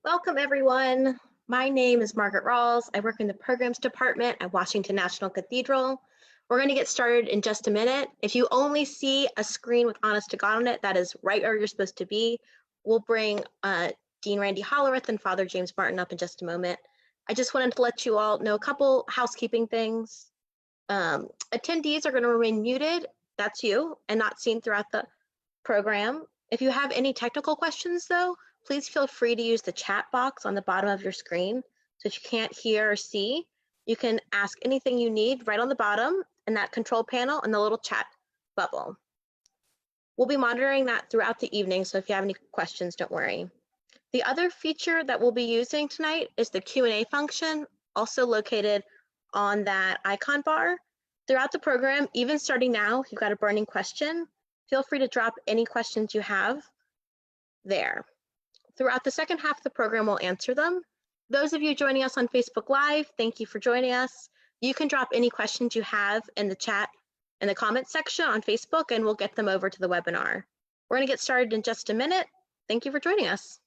Welcome, everyone. My name is Margaret Rawls. I work in the Programs Department at Washington National Cathedral. We're going to get started in just a minute. If you only see a screen with Honest to God on it, that is right where you're supposed to be. We'll bring Dean Randy Hollerith and Father James Martin up in just a moment. I just wanted to let you all know a couple housekeeping things. Attendees are going to remain muted, that's you, and not seen throughout the program. If you have any technical questions, though, please feel free to use the chat box on the bottom of your screen. So if you can't hear or see, you can ask anything you need right on the bottom in that control panel in the little chat bubble. We'll be monitoring that throughout the evening, so if you have any questions, don't worry. The other feature that we'll be using tonight is the Q&A function, also located on that icon bar. Throughout the program, even starting now, if you've got a burning question, feel free to drop any questions you have there. Throughout the second half of the program, we'll answer them. Those of you joining us on Facebook Live, thank you for joining us. You can drop any questions you have in the chat, in the comments section on Facebook, and we'll get them over to the webinar. We're going to get started in just a minute. Thank you for joining us.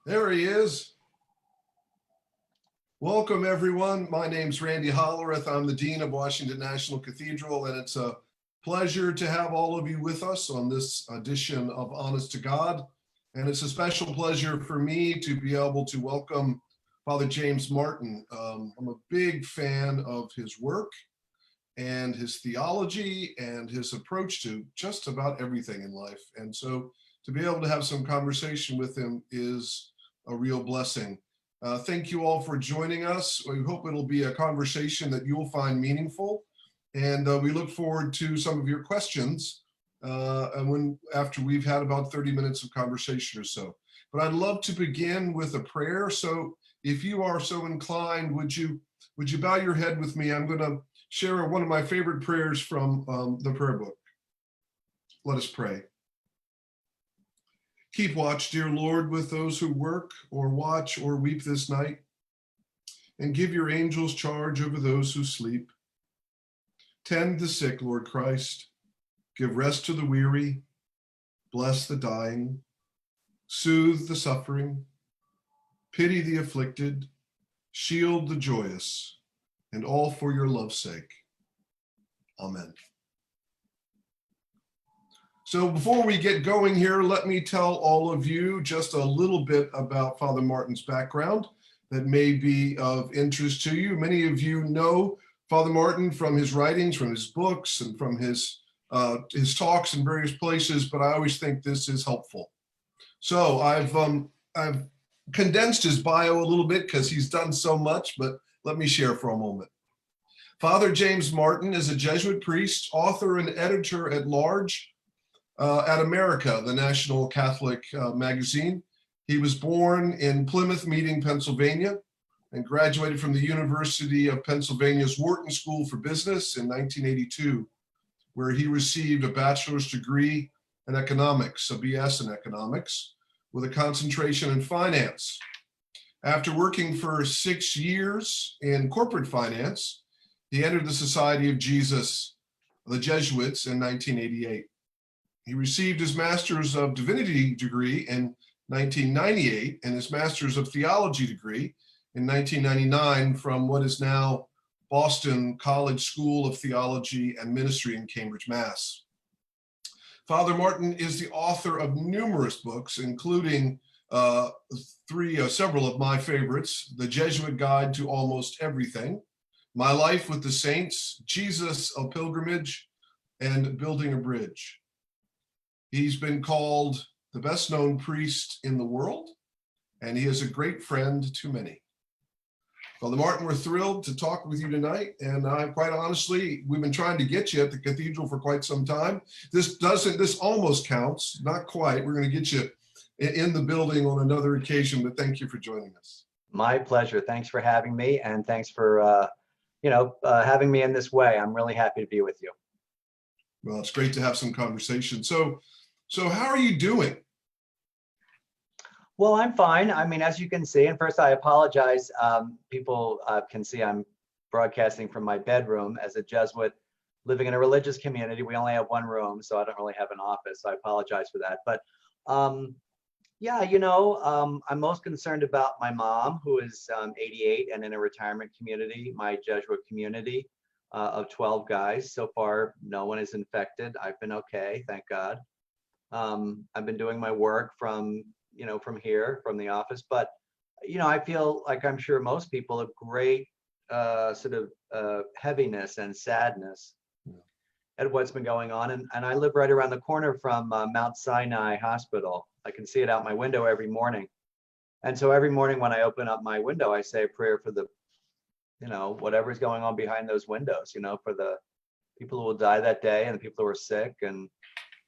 There he is. Welcome, everyone. My name's Randy Hollerith. I'm the Dean of Washington National Cathedral, and it's a pleasure to have all of you with us on this edition of Honest to God. And it's a special pleasure for me to be able to welcome Father James Martin. I'm a big fan of his work and his theology and his approach to just about everything in life. And so to be able to have some conversation with him is a real blessing. Thank you all for joining us. We hope it'll be a conversation that you'll find meaningful. And we look forward to some of your questions after we've had about 30 minutes of conversation or so. But I'd love to begin with a prayer. So if you are so inclined, would you bow your head with me? I'm going to share one of my favorite prayers from the prayer book. Let us pray. Keep watch, dear Lord, with those who work or watch or weep this night, and give your angels charge over those who sleep. Tend the sick, Lord Christ. Give rest to the weary. Bless the dying. Soothe the suffering. Pity the afflicted. Shield the joyous. And all for your love's sake. Amen. So before we get going here, let me tell all of you just a little bit about Father Martin's background that may be of interest to you. Many of you know Father Martin from his writings, from his books, and from his talks in various places, but I always think this is helpful. So I've condensed his bio a little bit because he's done so much, but let me share for a moment. Father James Martin is a Jesuit priest, author, and editor at large at America, the national Catholic magazine. He was born in Plymouth Meeting, Pennsylvania, and graduated from the University of Pennsylvania's Wharton School for Business in 1982, where he received a bachelor's degree in economics, a BS in economics, with a concentration in finance. After working for 6 years in corporate finance, he entered the Society of Jesus, the Jesuits, in 1988. He received his Master's of Divinity degree in 1998 and his Master's of Theology degree in 1999 from what is now Boston College School of Theology and Ministry in Cambridge, Mass. Father Martin is the author of numerous books, including several of my favorites: The Jesuit Guide to Almost Everything, My Life with the Saints, Jesus, a Pilgrimage, and Building a Bridge. He's been called the best known priest in the world, and he is a great friend to many. Father Martin, we're thrilled to talk with you tonight, and quite honestly, we've been trying to get you at the Cathedral for quite some time. This almost counts, not quite. We're going to get you in the building on another occasion, but thank you for joining us. My pleasure. Thanks for having me, and thanks for having me in this way. I'm really happy to be with you. Well, it's great to have some conversation. So how are you doing? Well, I'm fine. I mean, as you can see, and first I apologize. People can see I'm broadcasting from my bedroom. As a Jesuit living in a religious community, we only have one room, so I don't really have an office. So I apologize for that. But yeah, I'm most concerned about my mom, who is 88 and in a retirement community, my Jesuit community of 12 guys. So far, no one is infected. I've been okay, thank God. I've been doing my work from here, from the office, but I feel like, I'm sure most people, a great sort of heaviness and sadness at what's been going on. And I live right around the corner from Mount Sinai Hospital. I can see it out my window every morning. And so every morning when I open up my window, I say a prayer for the, whatever's going on behind those windows, for the people who will die that day and the people who are sick. And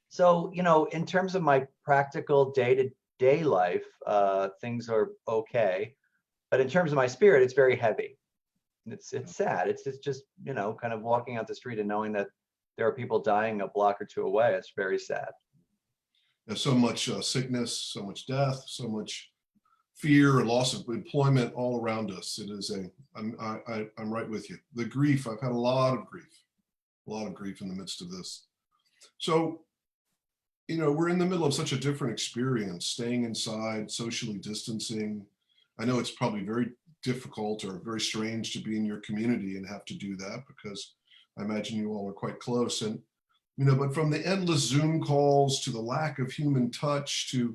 so, in terms of my practical day-to-day life, things are okay. But in terms of my spirit, it's very heavy. It's sad. It's just, kind of walking out the street and knowing that there are people dying a block or two away. It's very sad. There's so much sickness, so much death, so much fear and loss of employment all around us. It is I'm right with you. The grief, I've had a lot of grief in the midst of this. So, we're in the middle of such a different experience, staying inside, socially distancing. I know it's probably very difficult or very strange to be in your community and have to do that, because I imagine you all are quite close. And, but from the endless Zoom calls to the lack of human touch to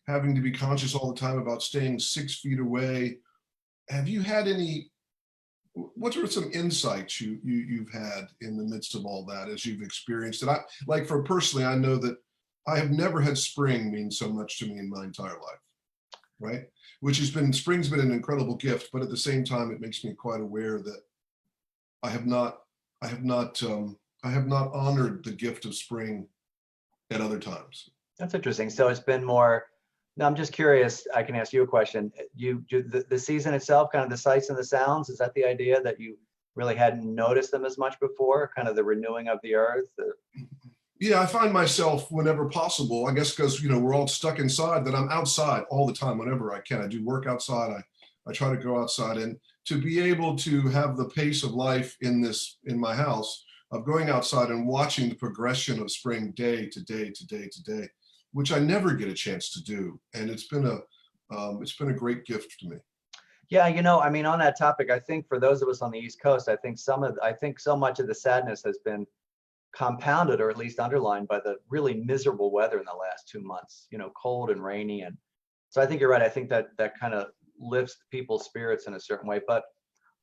having to be conscious all the time about staying 6 feet away, have you had what are some insights you've had in the midst of all that as you've experienced it? Personally, I know that I have never had spring mean so much to me in my entire life, right? Spring's been an incredible gift, but at the same time, it makes me quite aware that I have not honored the gift of spring at other times. That's interesting. So it's been more. Now, I'm just curious. I can ask you a question. The season itself, kind of the sights and the sounds. Is that the idea that you really hadn't noticed them as much before? Kind of the renewing of the earth. Yeah, I find myself whenever possible, I guess because, we're all stuck inside, that I'm outside all the time whenever I can. I do work outside. I try to go outside, and to be able to have the pace of life in my house, of going outside and watching the progression of spring day to day to day to day, which I never get a chance to do. And it's been a great gift to me. Yeah, on that topic, I think for those of us on the East Coast, I think so much of the sadness has been compounded, or at least underlined, by the really miserable weather in the last 2 months, cold and rainy. And so I think you're right. I think that kind of lifts people's spirits in a certain way. But,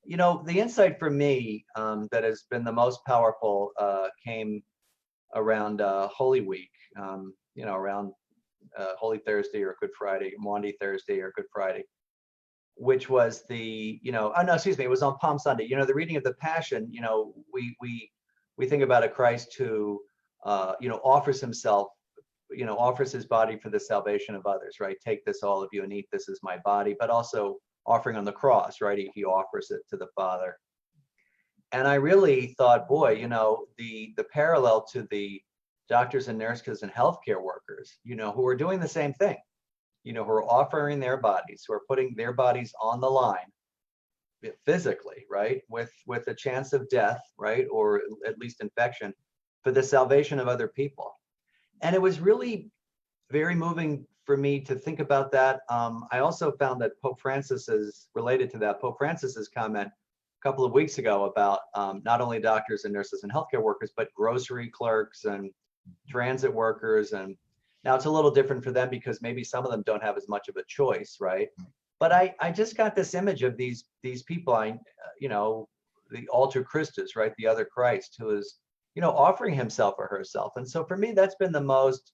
the insight for me that has been the most powerful came around Holy Week, around Holy Thursday or Good Friday, Maundy Thursday or Good Friday, which was it was on Palm Sunday. The reading of the Passion, we think about a Christ who, offers himself, offers his body for the salvation of others, right? Take this, all of you, and eat. This is my body. But also offering on the cross, right? He offers it to the Father. And I really thought, boy, the parallel to the doctors and nurses and healthcare workers, who are doing the same thing, who are offering their bodies, who are putting their bodies on the line physically, right, with a chance of death, right, or at least infection, for the salvation of other people. And it was really very moving for me to think about that. I also found that Pope Francis's comment couple of weeks ago about not only doctors and nurses and healthcare workers, but grocery clerks and transit workers. And now it's a little different for them because maybe some of them don't have as much of a choice, right? But I just got this image of these people, you know, the alter Christus, right? The other Christ, who is, you know, offering himself or herself. And so for me, that's been the most,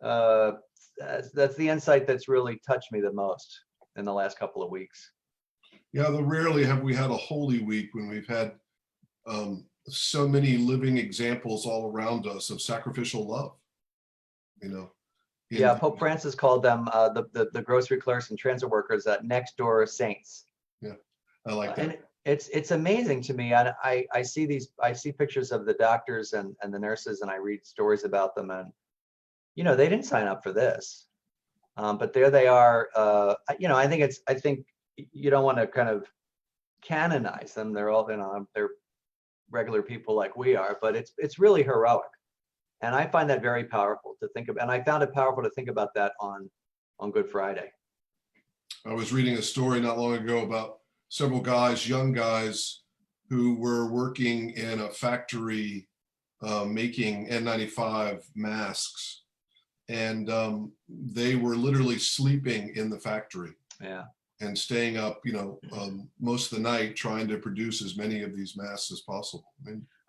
that's the insight that's really touched me the most in the last couple of weeks. Yeah, rarely have we had a Holy Week when we've had so many living examples all around us of sacrificial love, you know. Yeah, Pope Francis called them the grocery clerks and transit workers next door saints. Yeah, I like that. And it's amazing to me. And I see pictures of the doctors and the nurses, and I read stories about them, and you know, they didn't sign up for this, but there they are. You know, I think you don't want to kind of canonize them. They're all, you know, they're regular people like we are, but it's really heroic. And I find that very powerful to think of. And I found it powerful to think about that on Good Friday. I was reading a story not long ago about several guys, young guys, who were working in a factory making N95 masks. And they were literally sleeping in the factory. Yeah. And staying up, you know, most of the night trying to produce as many of these masks as possible.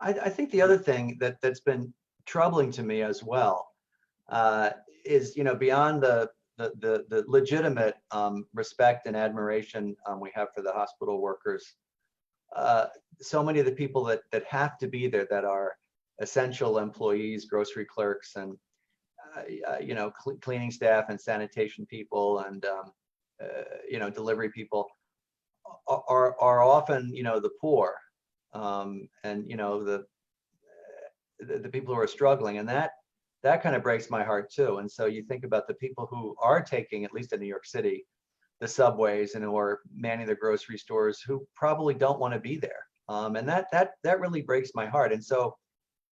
I think the other thing that's been troubling to me as well is, you know, beyond the legitimate respect and admiration we have for the hospital workers, so many of the people that have to be there, that are essential employees, grocery clerks, and you know, cleaning staff and sanitation people, and you know, delivery people, are often, you know, the poor, and you know, the people who are struggling, and that kind of breaks my heart too. And so you think about the people who are taking, at least in New York City, the subways, and who are manning the grocery stores, who probably don't want to be there, and that really breaks my heart. And so,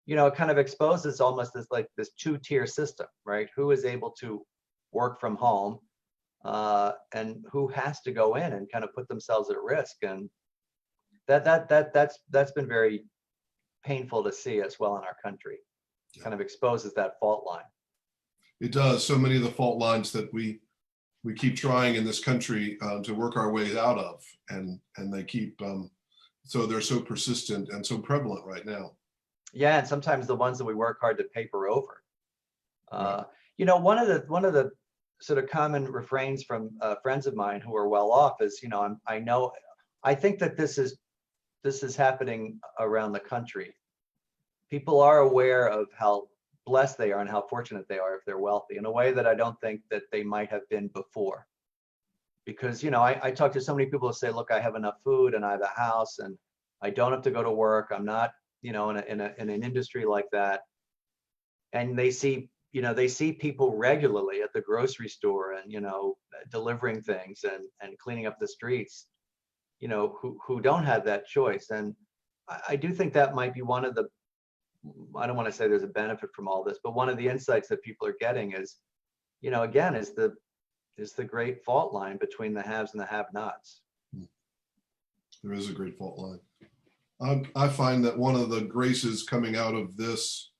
you know, it kind of exposes almost this, like, this two-tier system, right? Who is able to work from home, and who has to go in and kind of put themselves at risk. And that's been very painful to see as well in our country. Yeah. Kind of exposes that fault line. It does. So many of the fault lines that we keep trying in this country to work our way out of, and they keep so they're so persistent and so prevalent right now. Yeah, and sometimes the ones that we work hard to paper over. Right. You know, one of the sort of common refrains from friends of mine who are well off is, you know, I think that this is happening around the country. People are aware of how blessed they are and how fortunate they are if they're wealthy, in a way that I don't think that they might have been before. Because, you know, I talk to so many people who say, look, I have enough food and I have a house and I don't have to go to work. I'm not, you know, in an industry like that. And they see people regularly at the grocery store, and, you know, delivering things and cleaning up the streets, you know, who don't have that choice. And I do think that might be one of the, I don't want to say there's a benefit from all this, but one of the insights that people are getting is, you know, again, is the great fault line between the haves and the have-nots. There is a great fault line. I find that one of the graces coming out of this,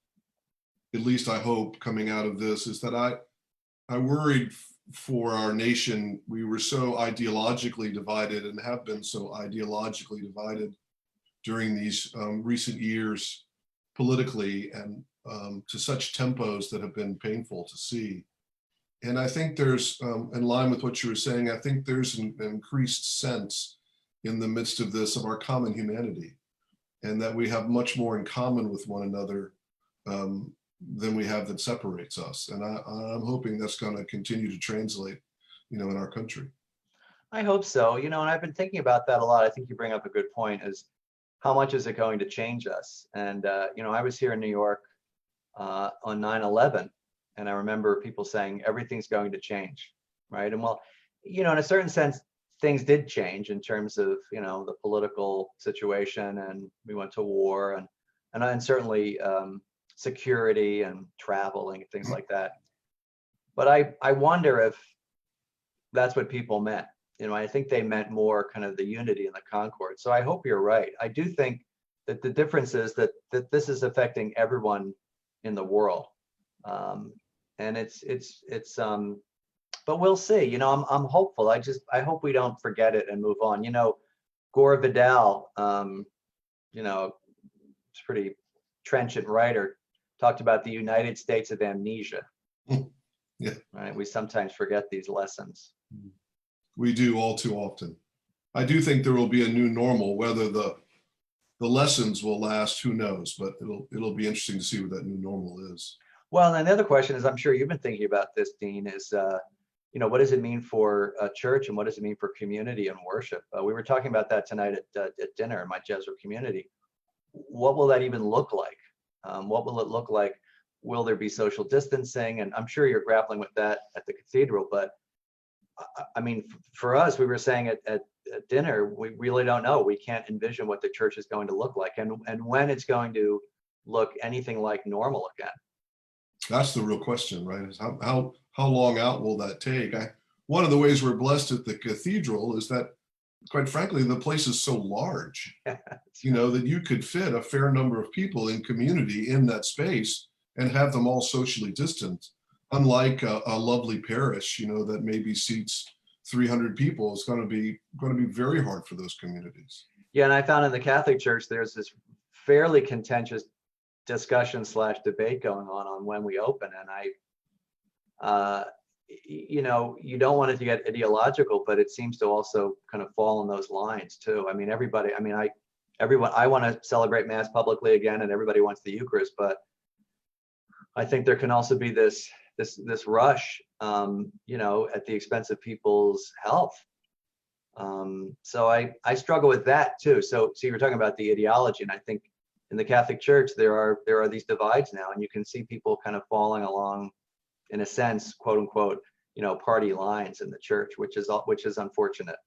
at least I hope coming out of this, is that I worried for our nation. We were so ideologically divided, and have been so ideologically divided during these recent years politically, and to such tempos that have been painful to see. And I think there's, in line with what you were saying, I think there's an increased sense in the midst of this of our common humanity, and that we have much more in common with one another than we have that separates us. And I'm hoping that's going to continue to translate, you know, in our country. I hope so. You know, and I've been thinking about that a lot. I think you bring up a good point, is how much is it going to change us? And, you know, I was here in New York on 9/11, and I remember people saying everything's going to change, right? And well, you know, in a certain sense, things did change in terms of, you know, the political situation, and we went to war, and certainly security and traveling and things like that. But I wonder if that's what people meant, I think they meant more kind of the unity and the concord. So I hope you're right. I do think that the difference is that this is affecting everyone in the world, and but we'll see. I'm hopeful. I hope we don't forget it and move on. Gore Vidal, it's pretty trenchant writer, talked about the United States of amnesia. Yeah. Right. We sometimes forget these lessons. We do all too often. I do think there will be a new normal. Whether the lessons will last, who knows? But it'll be interesting to see what that new normal is. Well, and the other question is, I'm sure you've been thinking about this, Dean, is what does it mean for a church, and what does it mean for community and worship? We were talking about that tonight at dinner in my Jesuit community. What will that even look like? What will it look like? Will there be social distancing? And I'm sure you're grappling with that at the cathedral. But I mean, for us, we were saying at dinner, we really don't know. We can't envision what the church is going to look like, and when it's going to look anything like normal again. That's the real question, right? Is how long out will that take? One of the ways we're blessed at the cathedral is that, quite frankly, the place is so large, that you could fit a fair number of people in community in that space and have them all socially distant. Unlike a lovely parish, that maybe seats 300 people, it's going to be very hard for those communities. Yeah, and I found in the Catholic Church there's this fairly contentious discussion / debate going on when we open, and you don't want it to get ideological, but it seems to also kind of fall in those lines too. I mean, I want to celebrate Mass publicly again, and everybody wants the Eucharist, but I think there can also be this rush, at the expense of people's health. So I struggle with that too. So you were talking about the ideology, and I think in the Catholic Church there are these divides now, and you can see people kind of falling along, in a sense, quote unquote, party lines in the church, which is unfortunate.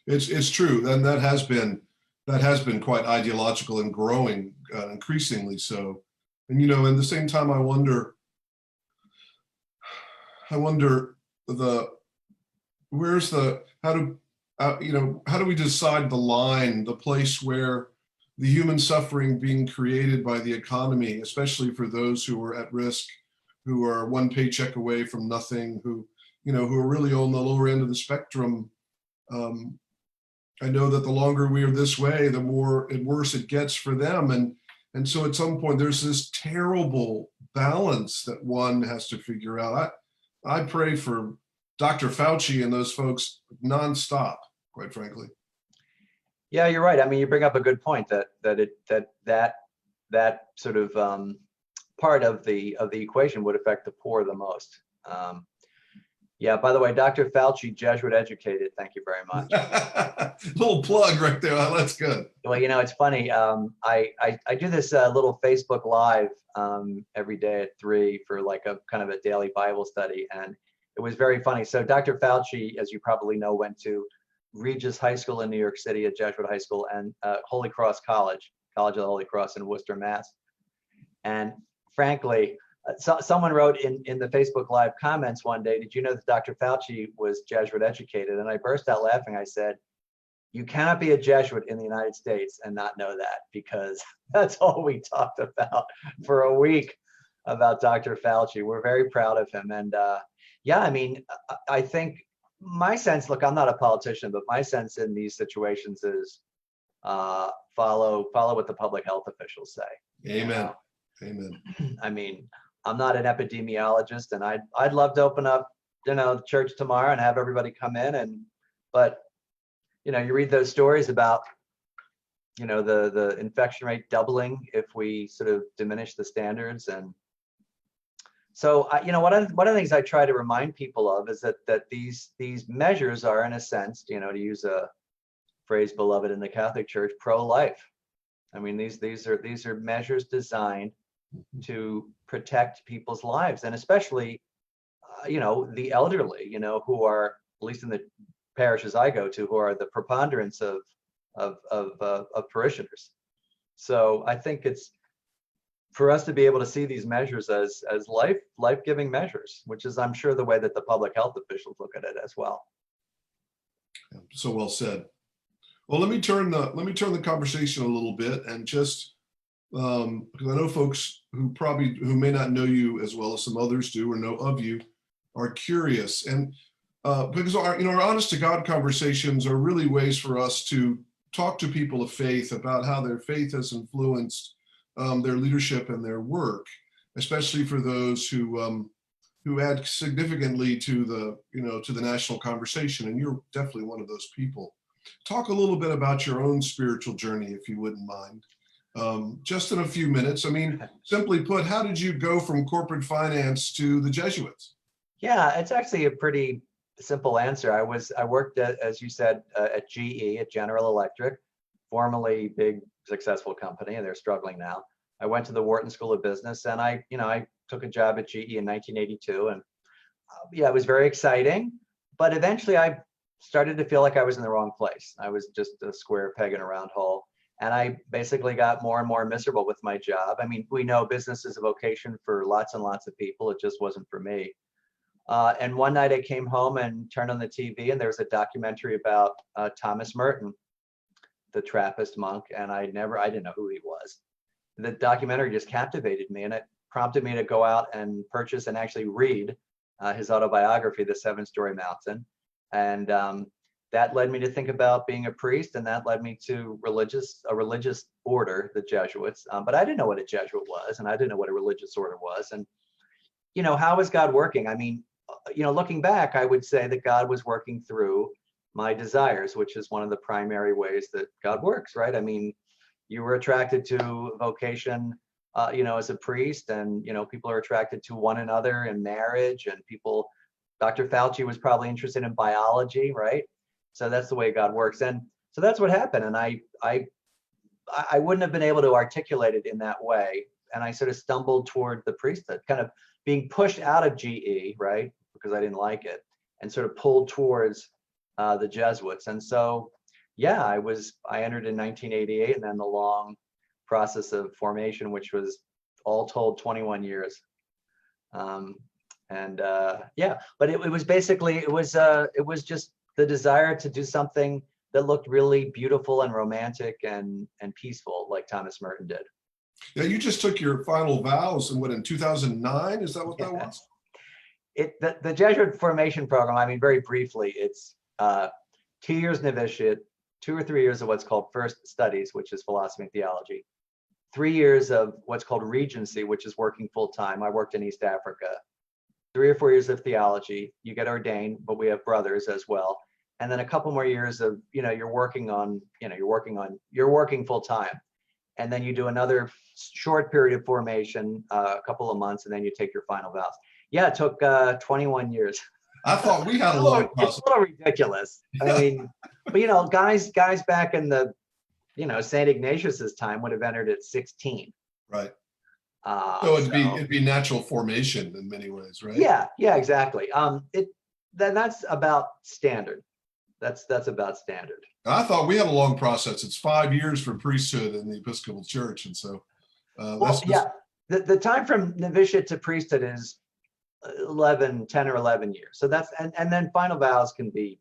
It's true, and that has been quite ideological and growing increasingly so. And at the same time, I wonder how do we decide the line, the place where the human suffering being created by the economy, especially for those who are at risk, who are one paycheck away from nothing, who are really on the lower end of the spectrum. I know that the longer we are this way, the worse it gets for them. And so at some point, there's this terrible balance that one has to figure out. I pray for Dr. Fauci and those folks nonstop, quite frankly. Yeah, you're right. I mean, you bring up a good point that sort of part of the equation would affect the poor the most. Yeah, by the way, Dr. Fauci, Jesuit educated. Thank you very much. Little plug right there. That's good. Well, it's funny. I do this little Facebook Live every day at 3 for like a kind of a daily Bible study. And it was very funny. So Dr. Fauci, as you probably know, went to Regis High School in New York City, a Jesuit high school, and Holy Cross College of the Holy Cross in Worcester, Mass. And frankly, someone wrote in the Facebook Live comments one day, did you know that Dr. Fauci was Jesuit educated? And I burst out laughing. I said, you cannot be a Jesuit in the United States and not know that, because that's all we talked about for a week about Dr. Fauci. We're very proud of him. And yeah, I mean, I think my sense, look, I'm not a politician, but my sense in these situations is follow what the public health officials say. Amen. Amen. I mean, I'm not an epidemiologist, and I'd love to open up, the church tomorrow and have everybody come in, but you read those stories about, the infection rate doubling if we sort of diminish the standards. And so, one of the things I try to remind people of is that these measures are, in a sense, to use a phrase beloved in the Catholic Church, pro-life. I mean, these are measures designed to protect people's lives, and especially, the elderly, who are, at least in the parishes I go to, who are the preponderance of parishioners. So I think it's for us to be able to see these measures as life-giving measures, which is, I'm sure, the way that the public health officials look at it as well. So well said. Well, let me turn the conversation a little bit, and just because I know folks who may not know you as well as some others do or know of you are curious, and because our honest to God conversations are really ways for us to talk to people of faith about how their faith has influenced their leadership and their work, especially for those who add significantly to the national conversation. And you're definitely one of those people. Talk a little bit about your own spiritual journey, if you wouldn't mind, just in a few minutes. I mean, simply put, how did you go from corporate finance to the Jesuits? Yeah, it's actually a pretty simple answer. I worked as you said, at GE, at General Electric, formerly big successful company, and they're struggling now. I went to the Wharton School of Business, and I took a job at GE in 1982, and yeah, it was very exciting. But eventually, I started to feel like I was in the wrong place. I was just a square peg in a round hole, and I basically got more and more miserable with my job. I mean, we know business is a vocation for lots and lots of people. It just wasn't for me. And one night I came home and turned on the TV, and there was a documentary about Thomas Merton, the Trappist monk, and I didn't know who he was. The documentary just captivated me, and it prompted me to go out and purchase and actually read his autobiography, The Seven-Story Mountain. And that led me to think about being a priest, and that led me to a religious order, the Jesuits. But I didn't know what a Jesuit was, and I didn't know what a religious order was. And, how is God working? I mean, looking back, I would say that God was working through my desires, which is one of the primary ways that God works, right? I mean, you were attracted to vocation, as a priest, and, people are attracted to one another in marriage, and Dr. Fauci was probably interested in biology, right? So that's the way God works. And so that's what happened. And I wouldn't have been able to articulate it in that way. And I sort of stumbled toward the priesthood, kind of being pushed out of GE, right? Because I didn't like it, and sort of pulled towards the Jesuits. And so, yeah, I entered in 1988, and then the long process of formation, which was all told 21 years. Yeah, but it was basically, it was just the desire to do something that looked really beautiful and romantic and peaceful, like Thomas Merton did. Yeah, you just took your final vows in 2009? Is that what that was? The Jesuit formation program, I mean, very briefly, it's 2 years novitiate, 2 or 3 years of what's called first studies, which is philosophy and theology, 3 years of what's called regency, which is working full time. I worked in East Africa. 3 or 4 years of theology, you get ordained, but we have brothers as well. And then a couple more years of, you're working full time. And then you do another short period of formation, a couple of months, and then you take your final vows. Yeah, it took 21 years. I thought we had a long process. It's a little ridiculous. I mean, but guys back in the, St. Ignatius's time would have entered at 16. Right. So it'd be natural formation in many ways, right? Yeah, exactly. That's about standard. That's about standard. I thought we had a long process. It's 5 years for priesthood in the Episcopal Church, and so the time from novitiate to priesthood is 10 or 11 years. So that's and then final vows could be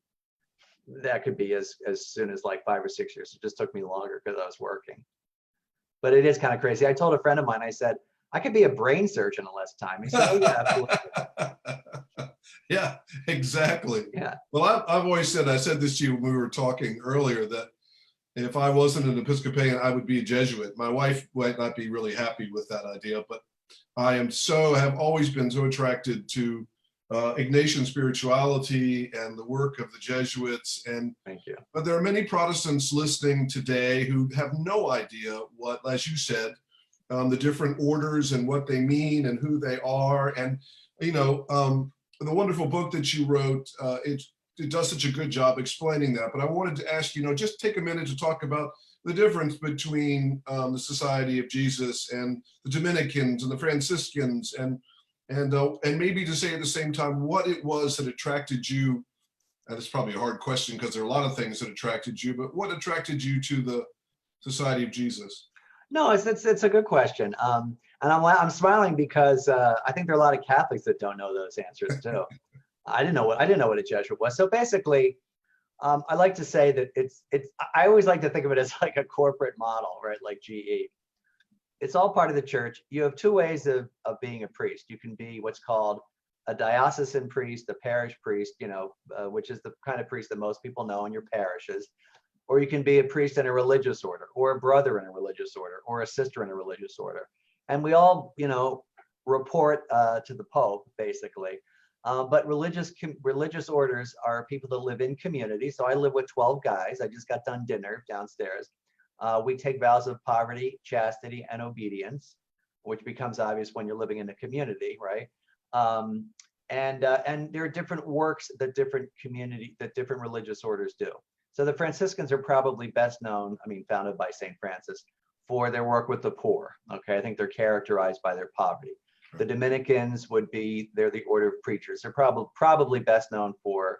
as soon as like 5 or 6 years. It just took me longer because I was working. But it is kind of crazy. I told a friend of mine, I said, I could be a brain surgeon in less time. He said, oh, yeah, absolutely. Yeah, exactly. Yeah. Well, I've always said, I said this to you when we were talking earlier, that if I wasn't an Episcopalian, I would be a Jesuit. My wife might not be really happy with that idea, but I have always been so attracted to Ignatian spirituality and the work of the Jesuits. And thank you. But there are many Protestants listening today who have no idea what, as you said, the different orders and what they mean and who they are. And, the wonderful book that you wrote, it does such a good job explaining that. But I wanted to ask, just take a minute to talk about the difference between the Society of Jesus and the Dominicans and the Franciscans, and maybe to say at the same time what it was that attracted you. And it's probably a hard question because there are a lot of things that attracted you, but what attracted you to the Society of Jesus? No, it's a good question. And I'm smiling because I think there are a lot of Catholics that don't know those answers too. I didn't know what a Jesuit was. So basically, I like to say that I always like to think of it as like a corporate model, right? Like GE. It's all part of the church. You have two ways of being a priest. You can be what's called a diocesan priest, a parish priest, which is the kind of priest that most people know in your parishes. Or you can be a priest in a religious order, or a brother in a religious order, or a sister in a religious order. And we all, report to the Pope, basically. But religious orders are people that live in community. So I live with 12 guys. I just got done dinner downstairs. We take vows of poverty, chastity, and obedience, which becomes obvious when you're living in a community, right? And there are different works that different religious orders do. So the Franciscans are probably best known, founded by St. Francis, for their work with the poor. Okay, I think they're characterized by their poverty. The Dominicans they're the order of preachers. They're probably best known for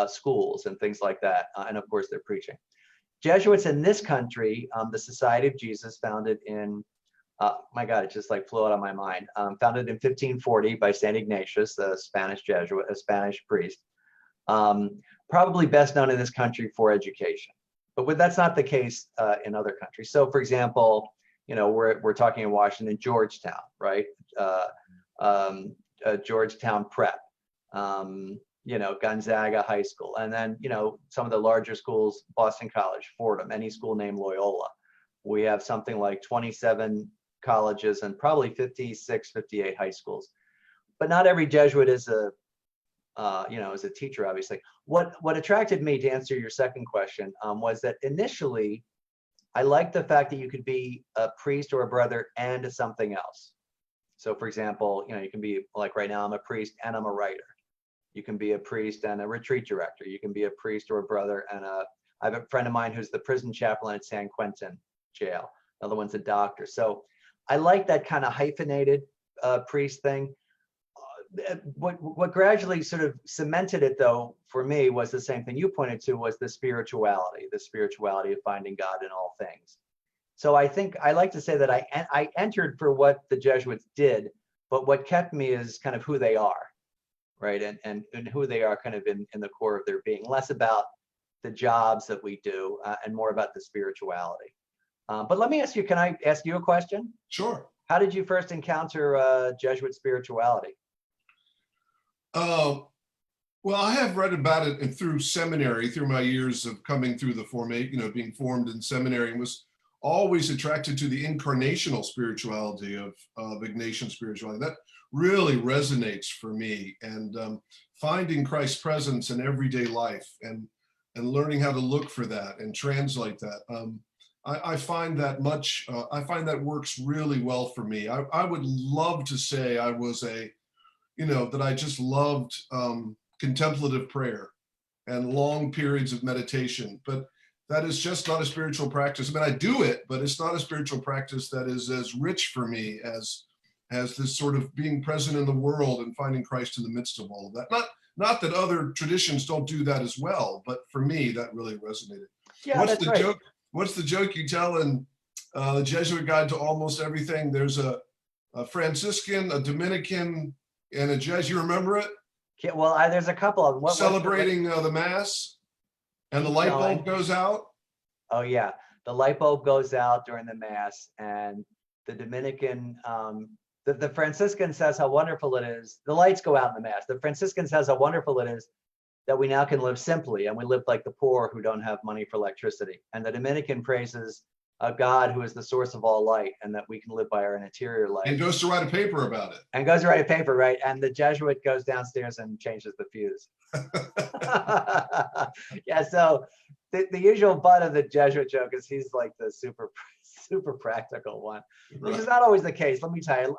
schools and things like that. And of course, their preaching. Jesuits in this country, the Society of Jesus, founded in, my God, it just like flew out of my mind. Founded in 1540 by St. Ignatius, a Spanish Jesuit, a Spanish priest. Probably best known in this country for education. But that's not the case in other countries. So for example, we're talking in Washington, Georgetown, right? Georgetown Prep, Gonzaga High School, and then, some of the larger schools, Boston College, Fordham, any school named Loyola. We have something like 27 colleges and probably 56, 58 high schools. But not every Jesuit is a teacher, obviously. What attracted me, to answer your second question, was that initially, I liked the fact that you could be a priest or a brother and something else. So for example, you can be like right now, I'm a priest and I'm a writer. You can be a priest and a retreat director. You can be a priest or a brother and I have a friend of mine who's the prison chaplain at San Quentin jail. Another one's a doctor. So I like that kind of hyphenated priest thing. What gradually sort of cemented it, though, for me was the same thing you pointed to, was the spirituality of finding God in all things. So I think I like to say that I entered for what the Jesuits did, but what kept me is kind of who they are, right? And who they are kind of in the core of their being, less about the jobs that we do and more about the spirituality. But let me ask you, can I ask you a question? Sure. How did you first encounter Jesuit spirituality? Well, I have read about it through seminary, through my years of coming through the formation, being formed in seminary, and was always attracted to the incarnational spirituality of Ignatian spirituality. That really resonates for me, and finding Christ's presence in everyday life and learning how to look for that and translate that. I find that I find that works really well for me. I would love to say I was that I just loved contemplative prayer and long periods of meditation, but that is just not a spiritual practice. I do it, but it's not a spiritual practice that is as rich for me as this sort of being present in the world and finding Christ in the midst of all of that. Not that other traditions don't do that as well, but for me, that really resonated. Yeah, that's right. Joke? What's the joke you tell in the Jesuit Guide to Almost Everything? There's a Franciscan, a Dominican, and a Jesuit. You remember it? Yeah, well, there's a couple of them. Celebrating the Mass, and the light bulb goes out. Oh yeah, the light bulb goes out during the Mass, and the Dominican, the Franciscan says how wonderful it is. The lights go out in the Mass. The Franciscan says how wonderful it is that we now can live simply, and we live like the poor who don't have money for electricity. And the Dominican praises a God who is the source of all light, and that we can live by our interior light. And goes to write a paper about it. And goes to write a paper, right? And the Jesuit goes downstairs and changes the fuse. Yeah, so the usual butt of the Jesuit joke is he's like the super practical one, which is not always the case. Let me tell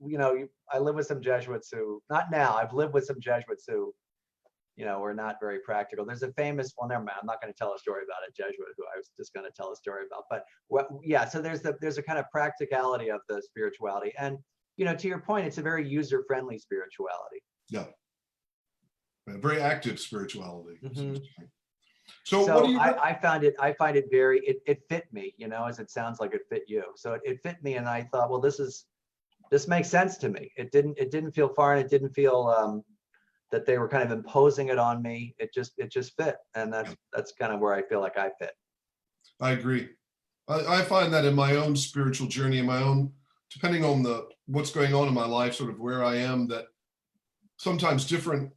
you, I live with some Jesuits who, not now, I've lived with some Jesuits who, we're not very practical. There's a famous, well, never mind, I'm not going to tell a story about a Jesuit who I was just going to tell a story about. But yeah, so there's a kind of practicality of the spirituality. And, to your point, it's a very user-friendly spirituality. Yeah. A very active spirituality. Mm-hmm. So what do you... I find it very, it fit me, as it sounds like it fit you. So it fit me, and I thought, well, this makes sense to me. It didn't feel foreign. It didn't feel, that they were kind of imposing it on me. It just fit, and that's kind of where I feel like I fit. I agree. I find that in my own spiritual journey, in my own, depending on what's going on in my life, sort of where I am, that sometimes different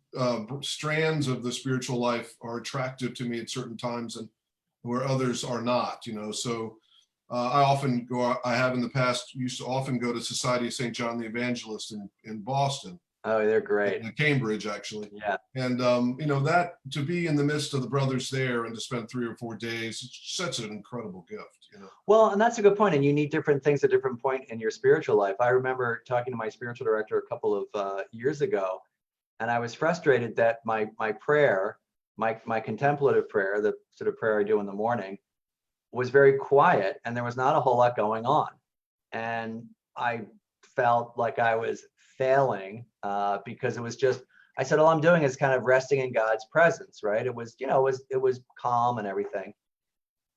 strands of the spiritual life are attractive to me at certain times, and where others are not. So I often go. I have in the past used to often go to Society of St. John the Evangelist in Boston. Oh, they're great. In Cambridge, actually. Yeah. And that, to be in the midst of the brothers there and to spend 3 or 4 days, it's such an incredible gift. Well, and that's a good point. And you need different things at different point in your spiritual life. I remember talking to my spiritual director a couple of years ago, and I was frustrated that my prayer, my contemplative prayer, the sort of prayer I do in the morning, was very quiet, and there was not a whole lot going on. And I felt like I was failing because it was just, I said, all I'm doing is kind of resting in God's presence, right? It was, it was calm and everything.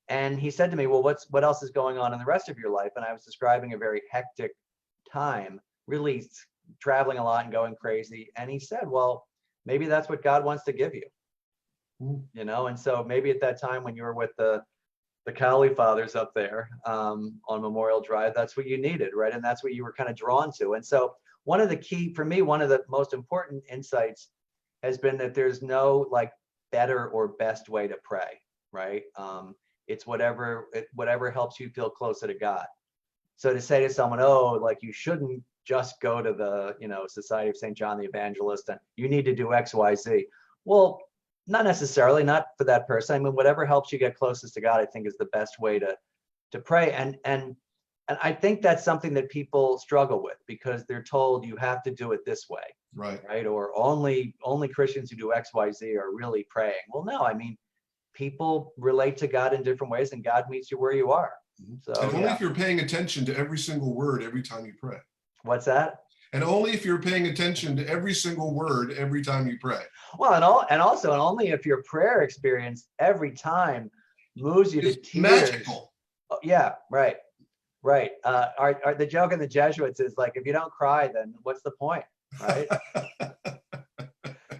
And he said to me, well, what else is going on in the rest of your life? And I was describing a very hectic time, really traveling a lot and going crazy. And he said, well, maybe that's what God wants to give you, and so maybe at that time when you were with the Cowley fathers up there on Memorial Drive, that's what you needed, right? And that's what you were kind of drawn to. And so one of the most important insights has been that there's no like better or best way to pray, right? It's whatever helps you feel closer to God. So to say to someone, oh, like you shouldn't just go to the, Society of St. John the Evangelist and you need to do X, Y, Z. Well, not necessarily, not for that person. I mean, whatever helps you get closest to God, I think is the best way to pray. And I think that's something that people struggle with because they're told you have to do it this way. Right. Or only Christians who do X, Y, Z are really praying. Well, no, I mean, people relate to God in different ways and God meets you where you are. So and only if you're paying attention to every single word every time you pray. What's that? And only if you're paying attention to every single word every time you pray. Well, and also only if your prayer experience every time moves you to tears. Magical. Oh, yeah, right. The joke in the Jesuits is like, if you don't cry, then what's the point, right?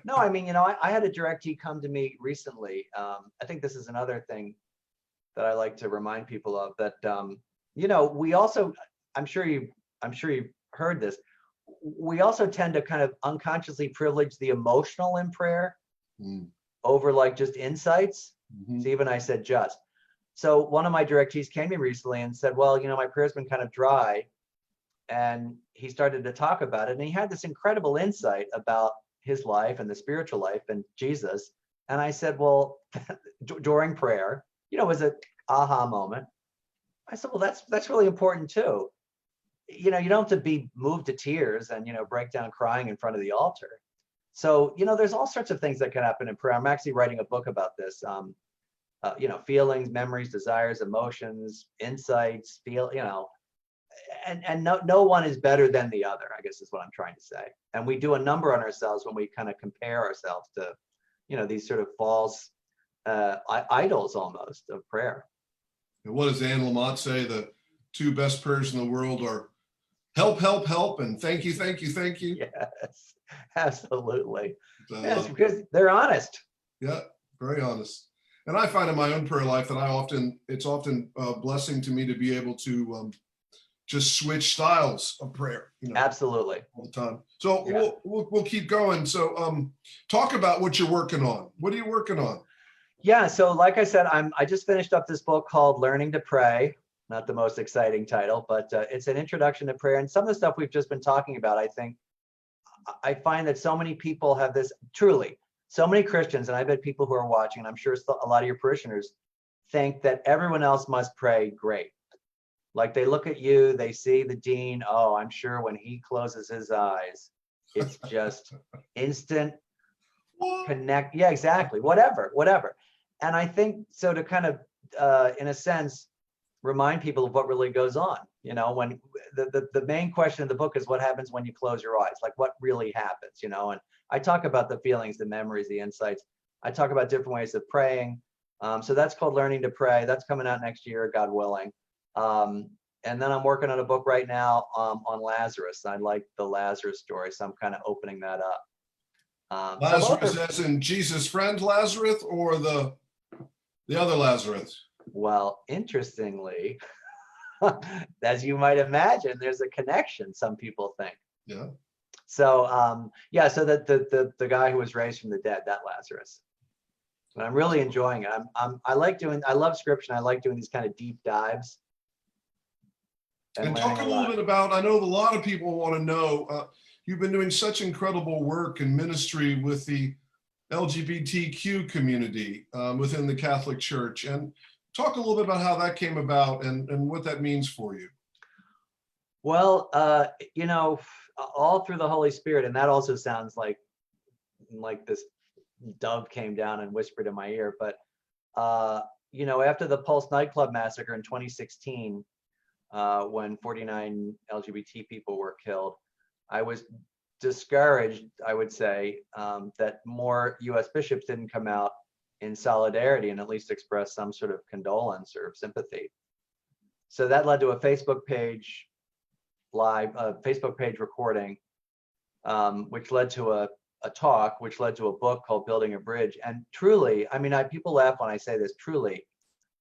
No, I mean, I had a directee come to me recently. I think this is another thing that I like to remind people of, that we also, I'm sure you've heard this, we also tend to kind of unconsciously privilege the emotional in prayer over like just insights. So even I said just. So one of my directees came to me recently and said, well, my prayer's been kind of dry. And he started to talk about it. And he had this incredible insight about his life and the spiritual life and Jesus. And I said, well, during prayer, it was an aha moment. I said, well, that's really important too. You don't have to be moved to tears and, break down crying in front of the altar. So, there's all sorts of things that can happen in prayer. I'm actually writing a book about this. Feelings, memories, desires, emotions, insights, and no one is better than the other, I guess is what I'm trying to say. And we do a number on ourselves when we kind of compare ourselves to, these sort of false idols almost of prayer. And what does Anne Lamott say? The two best prayers in the world are help, help, help, and thank you, thank you, thank you. Yes, absolutely. Yes, because they're honest. Yeah, very honest. And I find in my own prayer life that it's often a blessing to me to be able to just switch styles of prayer. Absolutely. All the time. So yeah. we'll keep going. So talk about what you're working on. What are you working on? Yeah, so like I said, I just finished up this book called Learning to Pray. Not the most exciting title, but it's an introduction to prayer. And some of the stuff we've just been talking about, I find that so many people have this, truly, so many Christians, and I bet people who are watching, and I'm sure a lot of your parishioners, think that everyone else must pray great. Like they look at you, they see the dean, oh, I'm sure when he closes his eyes, it's just instant connect. Yeah, exactly, whatever. And I think so to kind of, in a sense, remind people of what really goes on. When the main question of the book is what happens when you close your eyes, like what really happens, and I talk about the feelings, the memories, the insights. I talk about different ways of praying. So that's called Learning to Pray. That's coming out next year, God willing. And then I'm working on a book right now on Lazarus. I like the Lazarus story, so I'm kind of opening that up. So both Lazarus, are, as in Jesus' friend Lazarus, or the other Lazarus? well, interestingly, as you might imagine, there's a connection, some people think. Yeah. So yeah, so that the guy who was raised from the dead, that Lazarus. But I'm really enjoying it. I love scripture, and I like doing these kind of deep dives. And learning talk a little lot. bit about, I know a lot of people want to know, you've been doing such incredible work and ministry with the LGBTQ community within the Catholic Church. And talk a little bit about how that came about and what that means for you. Well, you know, all through the Holy Spirit, and that also sounds like this dove came down and whispered in my ear. But you know, after the Pulse nightclub massacre in 2016, when 49 LGBT people were killed, I was discouraged, I would say, that more US bishops didn't come out in solidarity and at least express some sort of condolence or sympathy. So that led to a Facebook page recording, which led to a talk, which led to a book called Building a Bridge. And truly, I mean, people laugh when I say this, truly,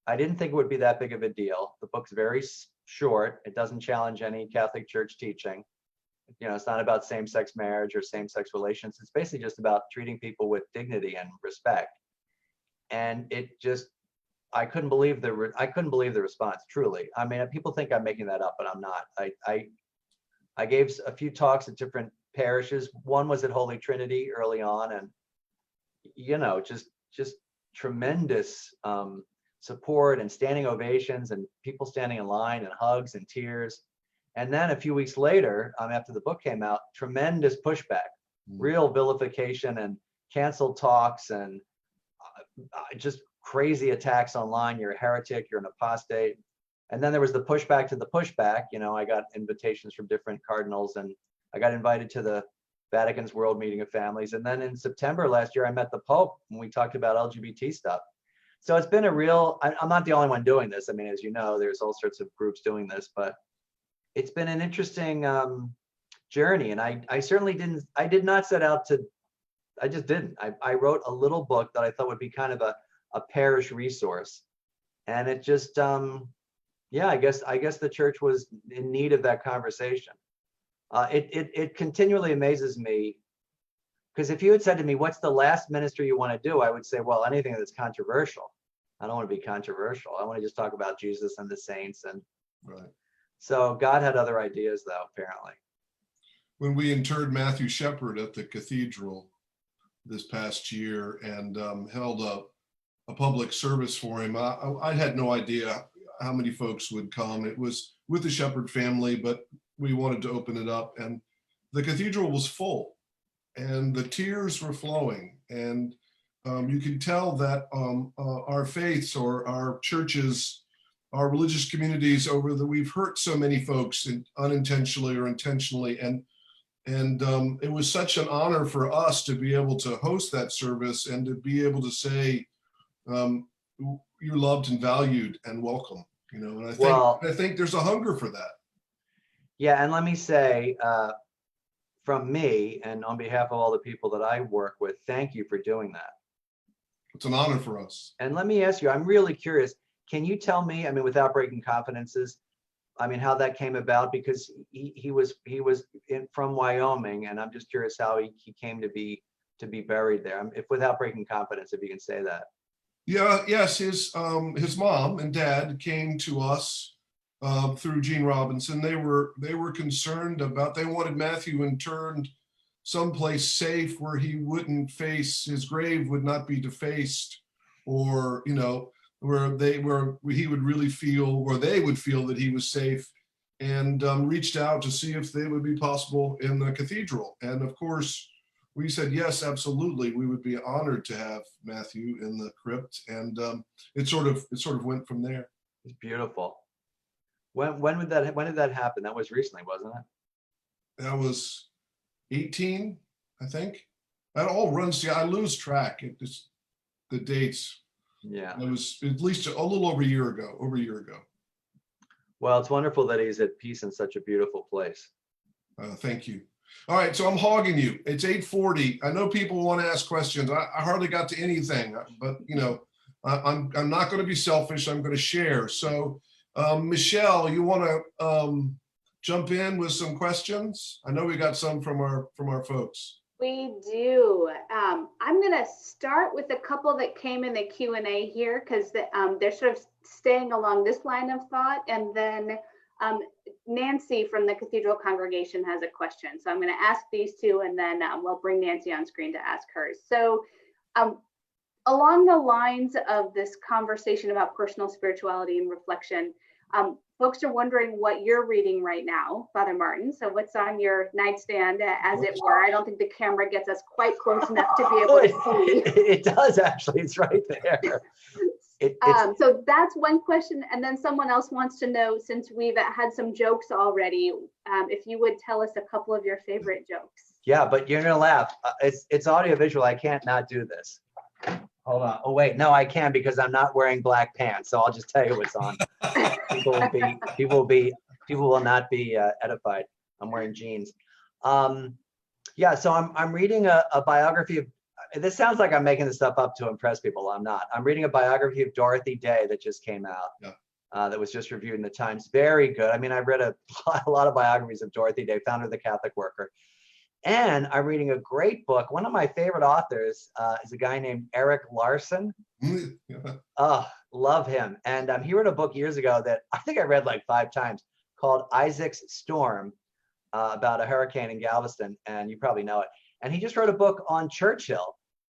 I didn't think it would be that big of a deal. The book's very short. It doesn't challenge any Catholic Church teaching. You know, it's not about same-sex marriage or same-sex relations. It's basically just about treating people with dignity and respect. And it just, I couldn't believe the response, truly. I mean, people think I'm making that up, but I'm not. I gave a few talks at different parishes. One was at Holy Trinity early on, and you know, just tremendous support and standing ovations and people standing in line and hugs and tears. And then a few weeks later, after the book came out, tremendous pushback, real vilification and canceled talks and just crazy attacks online. You're a heretic, you're an apostate. And then there was the pushback to the pushback. You know, I got invitations from different cardinals, and I got invited to the Vatican's World Meeting of Families. And then in September last year, I met the Pope when we talked about LGBT stuff. So it's been a real, I'm not the only one doing this. I mean, as you know, there's all sorts of groups doing this, but it's been an interesting journey. And I certainly did not set out to, I just didn't. I wrote a little book that I thought would be kind of a parish resource. And it just, yeah, I guess the church was in need of that conversation. It continually amazes me, because if you had said to me, what's the last ministry you want to do? I would say, well, anything that's controversial. I don't want to be controversial. I want to just talk about Jesus and the saints. And right. So God had other ideas, though, apparently. When we interred Matthew Shepard at the Cathedral this past year and held a public service for him, I had no idea how many folks would come. It was with the Shepard family, but we wanted to open it up, and the cathedral was full and the tears were flowing. And you can tell that our faiths or our churches, our religious communities we've hurt so many folks unintentionally or intentionally. And it was such an honor for us to be able to host that service and to be able to say, you're loved and valued and welcome, you know, and I think there's a hunger for that. Yeah, and let me say, from me and on behalf of all the people that I work with, thank you for doing that. It's an honor for us. And let me ask you, I'm really curious, can you tell me, I mean, without breaking confidences, I mean, how that came about? Because he was from Wyoming, and I'm just curious how he came to be buried there. If without breaking confidence, if you can say that. Yeah, yes, his mom and dad came to us through Gene Robinson. They were concerned about, they wanted Matthew interned someplace safe where he wouldn't his grave would not be defaced, or, you know, where he would really feel, where they would feel that he was safe, and reached out to see if they would be possible in the cathedral. And of course, we said, yes, absolutely. We would be honored to have Matthew in the crypt. And it sort of went from there. It's beautiful. When did that happen? That was recently, wasn't it? That was 18, I think. That all runs, I lose track. The dates. Yeah. It was at least a little over a year ago. Well, it's wonderful that he's at peace in such a beautiful place. Thank you. All right, so I'm hogging you. It's 8:40. I know people want to ask questions. I hardly got to anything, but you know, I'm not going to be selfish. I'm going to share. So, Michelle, you want to jump in with some questions? I know we got some from our folks. We do. I'm going to start with a couple that came in the Q&A here because they're sort of staying along this line of thought. And then Nancy from the Cathedral congregation has a question. So I'm going to ask these two and then we'll bring Nancy on screen to ask hers. So along the lines of this conversation about personal spirituality and reflection, folks are wondering what you're reading right now, Father Martin. So what's on your nightstand, as it were? I don't think the camera gets us quite close enough to be able to see. It does actually, it's right there. So that's one question. And then someone else wants to know, since we've had some jokes already, if you would tell us a couple of your favorite jokes. Yeah, but you're gonna laugh. It's audiovisual, I can't not do this. Hold on. Oh wait, no, I can because I'm not wearing black pants. So I'll just tell you what's on. People will not be edified. I'm wearing jeans. Yeah, so I'm reading a biography of. This sounds like I'm making this stuff up to impress people. I'm not. I'm reading a biography of Dorothy Day that just came out. Yeah. That was just reviewed in the Times. Very good. I mean, I read a lot of biographies of Dorothy Day, founder of the Catholic Worker. And I'm reading a great book. One of my favorite authors is a guy named Erik Larson. Oh, love him. And he wrote a book years ago that I think I read like 5 times called Isaac's Storm about a hurricane in Galveston. And you probably know it. And he just wrote a book on Churchill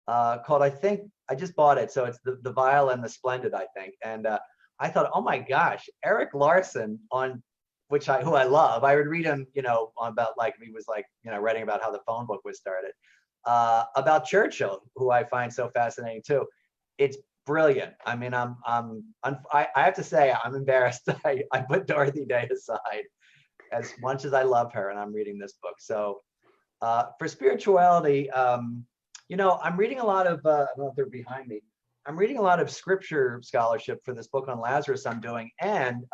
called, I think, I just bought it. So it's the Vile and the Splendid, I think. And I thought, oh my gosh, Erik Larson on who I love. I would read him, you know, about like he was like, you know, writing about how the phone book was started, about Churchill, who I find so fascinating too. It's brilliant. I mean, I have to say, I'm embarrassed. I put Dorothy Day aside as much as I love her, and I'm reading this book. So for spirituality, you know, I'm reading a lot of, I don't know if they're behind me. I'm reading a lot of scripture scholarship for this book on Lazarus I'm doing, and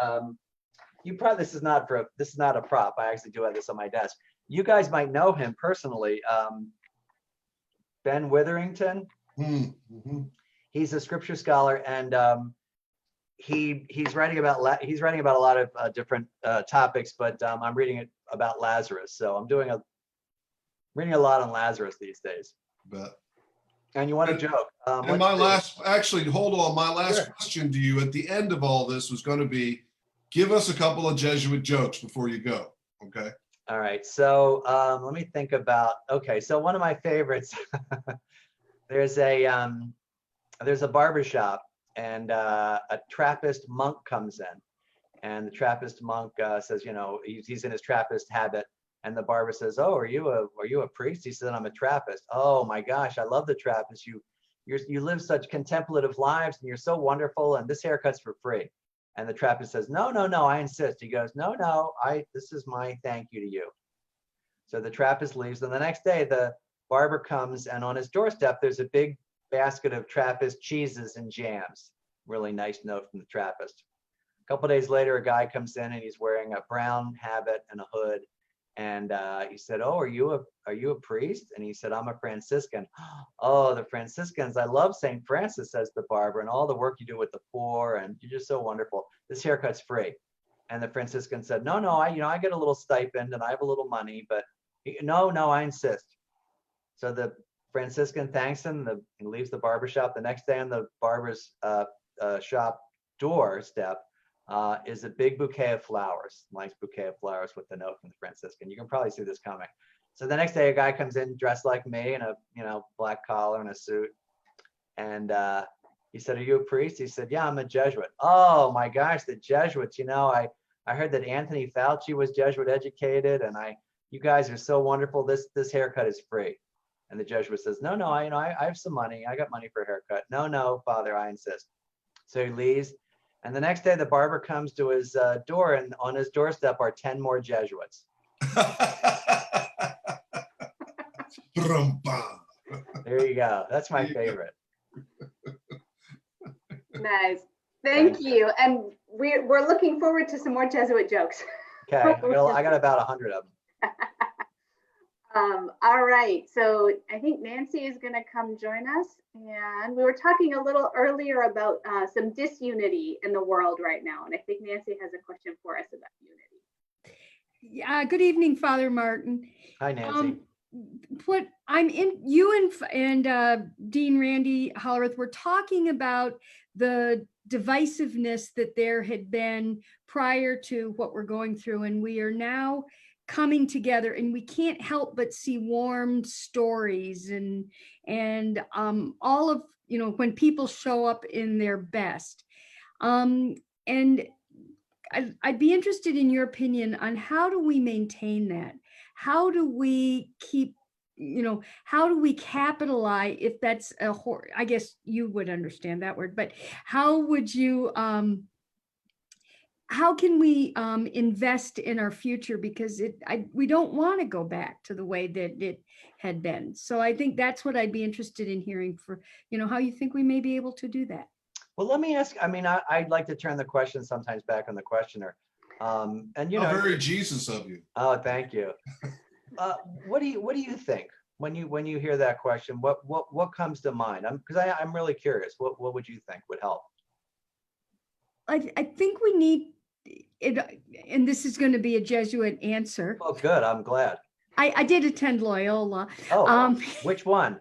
you probably, this is not a prop. I actually do have this on my desk. You guys might know him personally. Ben Witherington. Mm-hmm. He's a scripture scholar, and he's writing about a lot of different topics. But I'm reading it about Lazarus, so I'm reading a lot on Lazarus these days. Bet. And you want a joke? And my last, actually, hold on. My last Sure. question to you at the end of all this was going to be, give us a couple of Jesuit jokes before you go. Okay. All right. So let me think about. Okay. So one of my favorites. there's a barber shop, and a Trappist monk comes in, and the Trappist monk says, you know, he's in his Trappist habit, and the barber says, "Oh, are you a priest?" He said, "I'm a Trappist." "Oh my gosh, I love the Trappist. You live such contemplative lives, and you're so wonderful. And this haircut's for free." And the Trappist says, no, I insist. He goes, no, this is my thank you to you. So the Trappist leaves, and the next day the barber comes, and on his doorstep there's a big basket of Trappist cheeses and jams. Really nice note from the Trappist. A couple days later, a guy comes in, and he's wearing a brown habit and a hood. And he said, "Oh, are you a priest?" And he said, "I'm a Franciscan." "Oh, the Franciscans, I love St. Francis," says the barber, "and all the work you do with the poor, and you're just so wonderful. This haircut's free." And the Franciscan said, "No, I get a little stipend and I have a little money, but no, I insist." So the Franciscan thanks him and leaves the barber shop. The next day on the barber's shop doorstep is a big bouquet of flowers, nice bouquet of flowers with the note from the Franciscan. You can probably see this coming. So the next day, a guy comes in dressed like me in a black collar and a suit, and he said, "Are you a priest?" He said, "Yeah, I'm a Jesuit." "Oh my gosh, the Jesuits! You know, I heard that Anthony Fauci was Jesuit educated, and you guys are so wonderful. This haircut is free." And the Jesuit says, "No, I have some money. I got money for a haircut." No, Father, I insist." So he leaves. And the next day, the barber comes to his door, and on his doorstep are 10 more Jesuits. There you go. That's my favorite. Nice. Thank you. And we're looking forward to some more Jesuit jokes. Okay, I got about 100 of them. All right, so I think Nancy is going to come join us. And we were talking a little earlier about some disunity in the world right now. And I think Nancy has a question for us about unity. Yeah, good evening, Father Martin. Hi, Nancy. What I'm in, you and Dean Randy Hollerith were talking about the divisiveness that there had been prior to what we're going through, and we are now coming together, and we can't help but see warm stories and all of, you know, when people show up in their best. And I'd be interested in your opinion on how do we maintain that? How do we keep, you know, how do we capitalize, if that's I guess you would understand that word, but how would you, how can we invest in our future? Because we don't want to go back to the way that it had been. So I think that's what I'd be interested in hearing for, you know, how you think we may be able to do that. Well, let me ask, I mean, I'd like to turn the question sometimes back on the questioner. And you know, How very Jesus of you. oh, thank you. What do you think when you hear that question? What comes to mind? Because I'm really curious. What would you think would help? I think we need it, and this is going to be a Jesuit answer. Oh, good. I'm glad. I did attend Loyola. Oh, which one?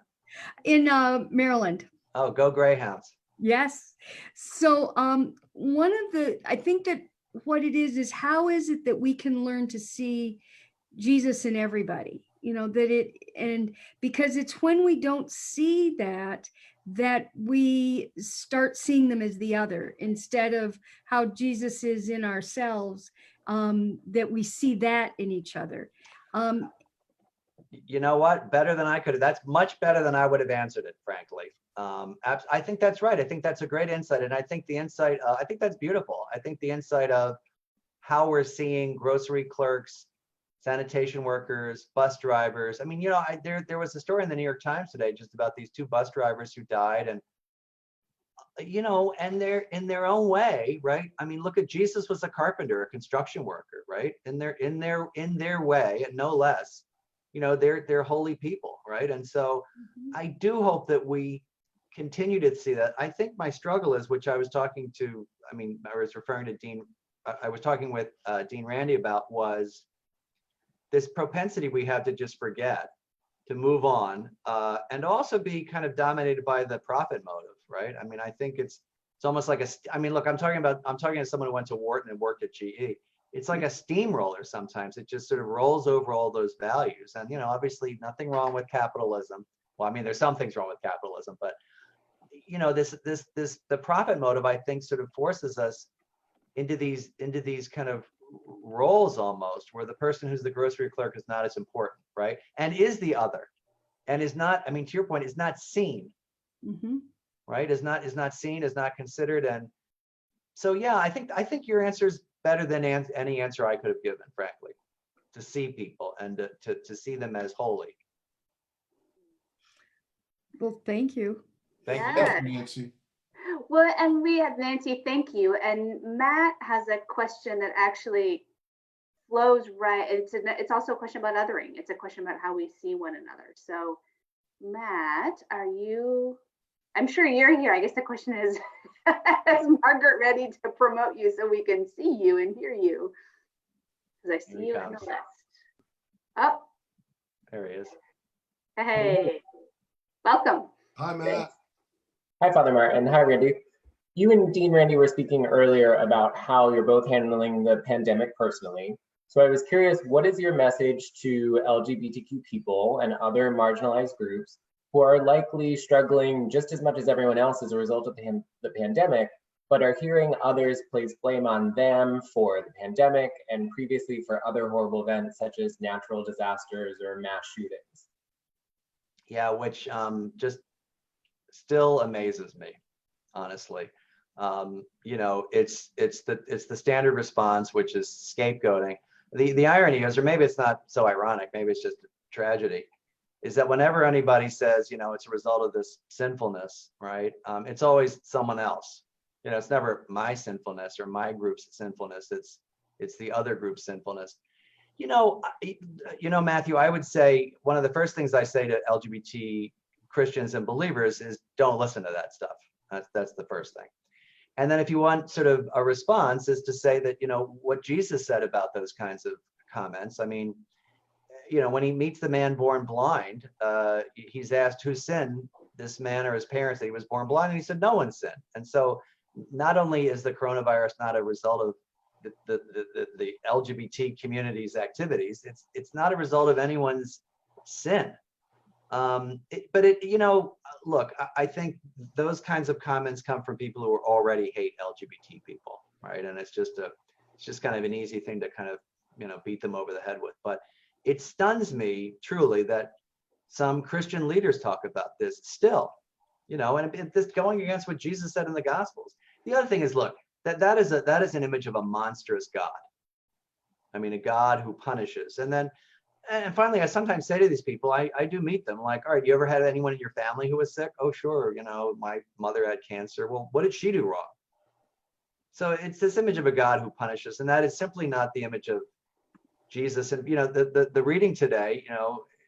In Maryland. Oh, go Greyhounds. Yes. So one of the, I think that what it is how is it that we can learn to see Jesus in everybody, you know, that it, and because it's when we don't see that we start seeing them as the other instead of how Jesus is in ourselves, that we see that in each other. You know what? Better than I could have. That's much better than I would have answered it, frankly. I think that's right. I think that's a great insight. And I think the insight, I think that's beautiful. I think the insight of how we're seeing grocery clerks, sanitation workers, bus drivers. I mean, you know, there was a story in the New York Times today just about these two bus drivers who died, and you know, and they're in their own way, right? I mean, look at Jesus was a carpenter, a construction worker, right? In their way, and no less, you know, they're holy people, right? And so I do hope that we continue to see that. I think my struggle is, which I was talking to, I mean, I was referring to Dean, I was talking with Dean Randy about, was this propensity we have to just forget, to move on, and also be kind of dominated by the profit motive, right? I mean, I think it's almost like I mean, look, I'm talking to someone who went to Wharton and worked at GE. It's like a steamroller sometimes. It just sort of rolls over all those values. And, you know, obviously nothing wrong with capitalism. Well, I mean, there's some things wrong with capitalism, but, you know, the profit motive, I think, sort of forces us into these kind of roles almost, where the person who's the grocery clerk is not as important, right? And is the other, and is not, I mean, to your point, is not seen, right? Is not seen, is not considered. And so, yeah, I think your answer is better than any answer I could have given, frankly, to see people and to see them as holy. Well, thank you. Thank you. Thank you, Nancy. Well, and we have Nancy, thank you. And Matt has a question that actually flows right. It's also a question about othering. It's a question about how we see one another. So Matt, I'm sure you're here. I guess the question is, is Margaret ready to promote you so we can see you and hear you? Because I see you in the list. Oh, There he is. hey, welcome. Hi, Matt. Thanks. Hi, Father Martin. Hi, Randy. You and Dean Randy were speaking earlier about how you're both handling the pandemic personally. So I was curious, what is your message to LGBTQ people and other marginalized groups who are likely struggling just as much as everyone else as a result of the pandemic, but are hearing others place blame on them for the pandemic and previously for other horrible events such as natural disasters or mass shootings? Yeah, which just still amazes me, honestly. You know, it's the standard response, which is scapegoating. The irony is, or maybe it's not so ironic, maybe it's just a tragedy, is that whenever anybody says, you know, it's a result of this sinfulness, right? It's always someone else. You know, it's never my sinfulness or my group's sinfulness. It's the other group's sinfulness. Matthew, I would say one of the first things I say to LGBT Christians and believers is don't listen to that stuff. That's the first thing. And then if you want sort of a response is to say that, what Jesus said about those kinds of comments. I mean, when he meets the man born blind, he's asked who sinned, this man or his parents, that he was born blind, and he said no one sinned. And so not only is the coronavirus not a result of the LGBT community's activities, it's not a result of anyone's sin. Look, I think those kinds of comments come from people who already hate LGBT people, right? And it's just kind of an easy thing to kind of, beat them over the head with. But it stuns me truly that some Christian leaders talk about this still, and this going against what Jesus said in the Gospels. The other thing is, look, that is an image of a monstrous God. I mean, a God who punishes. And finally, I sometimes say to these people, I do meet them, like, all right, you ever had anyone in your family who was sick? Oh, sure. My mother had cancer. Well, what did she do wrong? So it's this image of a God who punishes, and that is simply not the image of Jesus. And, the reading today,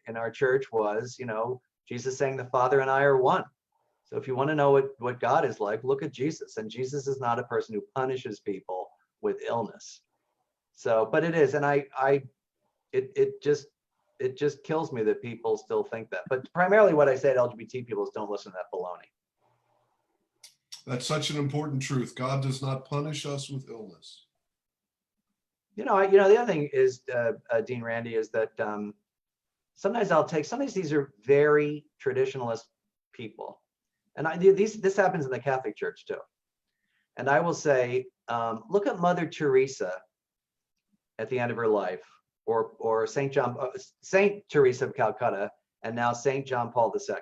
in our church was, Jesus saying the Father and I are one. So if you want to know what God is like, look at Jesus. And Jesus is not a person who punishes people with illness. So, but it is, and it just kills me that people still think that. But primarily what I say to LGBT people is don't listen to that baloney. That's such an important truth. God does not punish us with illness. The other thing is, Dean Randy, is that sometimes these are very traditionalist people. And this happens in the Catholic Church too. And I will say, look at Mother Teresa at the end of her life, or Saint Teresa of Calcutta, and now Saint John Paul II. All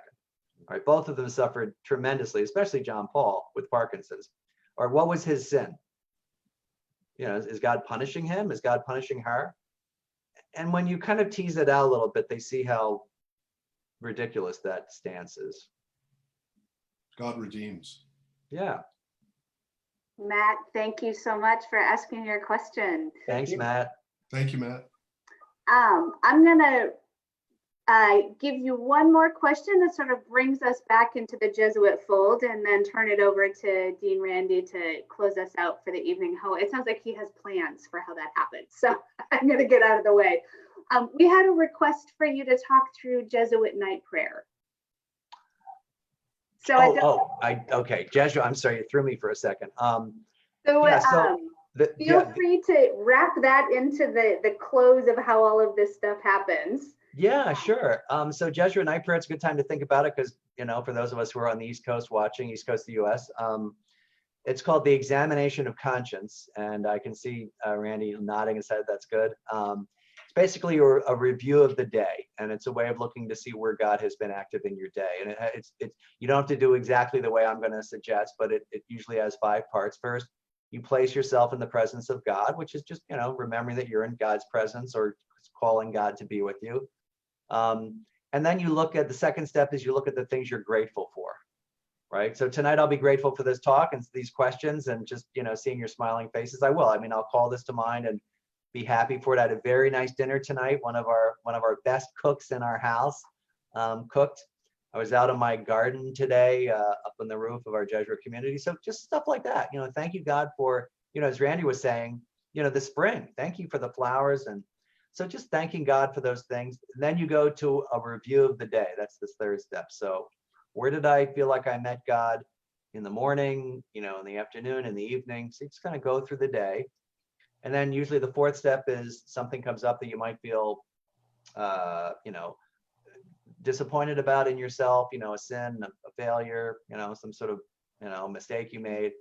right, both of them suffered tremendously, especially John Paul with Parkinson's. Or what was his sin? Is God punishing him? Is God punishing her? And when you kind of tease it out a little bit, they see how ridiculous that stance is. God redeems. Yeah. Matt, thank you so much for asking your question. Thanks, Matt. Thank you, Matt. I'm gonna give you one more question that sort of brings us back into the Jesuit fold, and then turn it over to Dean Randy to close us out for the evening. It sounds like he has plans for how that happens, so I'm gonna get out of the way. We had a request for you to talk through Jesuit night prayer. So okay, Jesuit. I'm sorry, you threw me for a second. Feel free to wrap that into the close of how all of this stuff happens. Yeah, sure. So Jesuit night prayer, it's a good time to think about it because, for those of us who are on the East Coast watching, East Coast of the US, it's called the examination of conscience. And I can see Randy nodding his head, that's good. It's basically a review of the day, and it's a way of looking to see where God has been active in your day. And it's you don't have to do exactly the way I'm going to suggest, but it usually has 5 parts. First, you place yourself in the presence of God, which is just, remembering that you're in God's presence or calling God to be with you. And then you look at the second step is you look at the things you're grateful for, right? So tonight I'll be grateful for this talk and these questions and just, seeing your smiling faces. I will. I'll call this to mind and be happy for it. I had a very nice dinner tonight. One of our best cooks in our house cooked. I was out in my garden today, up on the roof of our Jesuit community. So just stuff like that. Thank you, God, for, as Randy was saying, the spring. Thank you for the flowers. And so just thanking God for those things. And then you go to a review of the day. That's the third step. So where did I feel like I met God? In the morning, in the afternoon, in the evening. So you just kind of go through the day. And then usually the fourth step is something comes up that you might feel, disappointed about in yourself, a sin, a failure, some sort of, mistake you made.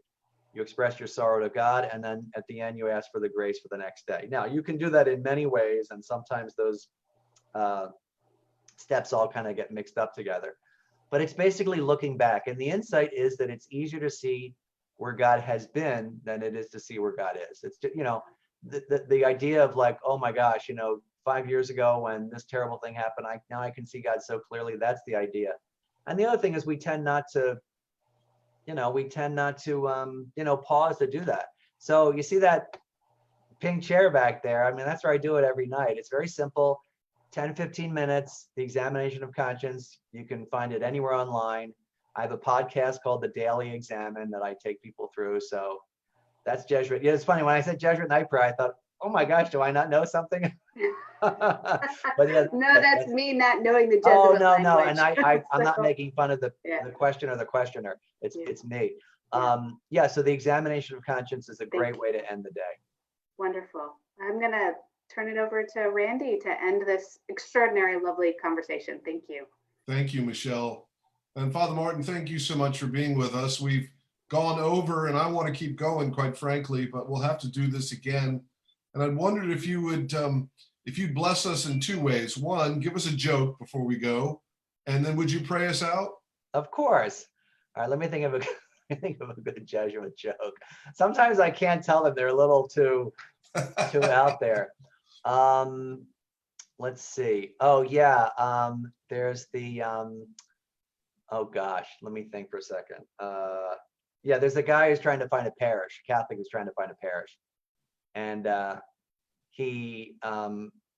You express your sorrow to God, and then at the end you ask for the grace for the next day. Now you can do that in many ways, and sometimes those steps all kind of get mixed up together. But it's basically looking back, and the insight is that it's easier to see where God has been than it is to see where God is. It's just, the idea of like, oh my gosh, 5 years ago when this terrible thing happened, now I can see God so clearly. That's the idea. And the other thing is we tend not to pause to do that. So you see that pink chair back there. I mean, that's where I do it every night. It's very simple, 10, 15 minutes, the examination of conscience. You can find it anywhere online. I have a podcast called The Daily Examine that I take people through. So that's Jesuit. Yeah, it's funny. When I said Jesuit night prayer, I thought, oh my gosh, do I not know something? But yeah, No, that's me not knowing the Jesuit oh, no, language. no. And I'm not So, making fun of the question or the questioner. It's me. Yeah, so the examination of conscience is a great way to end the day. Wonderful. I'm going to turn it over to Randy to end this extraordinary, lovely conversation. Thank you. Thank you, Michelle. And Father Martin, thank you so much for being with us. We've gone over, and I want to keep going, quite frankly, but we'll have to do this again. And I wondered if you would, if you'd bless us in two ways. One, give us a joke before we go, and then would you pray us out? Of course. All right, let me think of a good Jesuit joke. Sometimes I can't tell them; they're a little too out there. Let's see. Oh yeah, there's the oh gosh, let me think for a second. Yeah, there's a guy who's trying to find a parish. A Catholic who's trying to find a parish, and he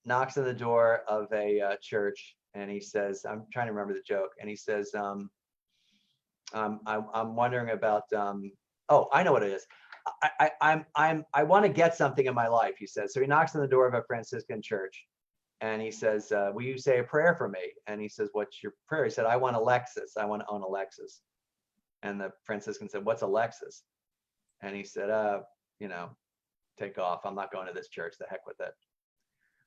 knocks on the door of a church, and he says, "I'm trying to remember the joke," and he says, I'm wondering about, oh, I know what it is. I want to get something in my life," he says. So he knocks on the door of a Franciscan church, and he says, "Will you say a prayer for me?" And he says, "What's your prayer?" He said, "I want a Lexus. I want to own a Lexus." And the Franciscan said, "What's a Lexus?" And he said, you know, take off. I'm not going to this church. The heck with it.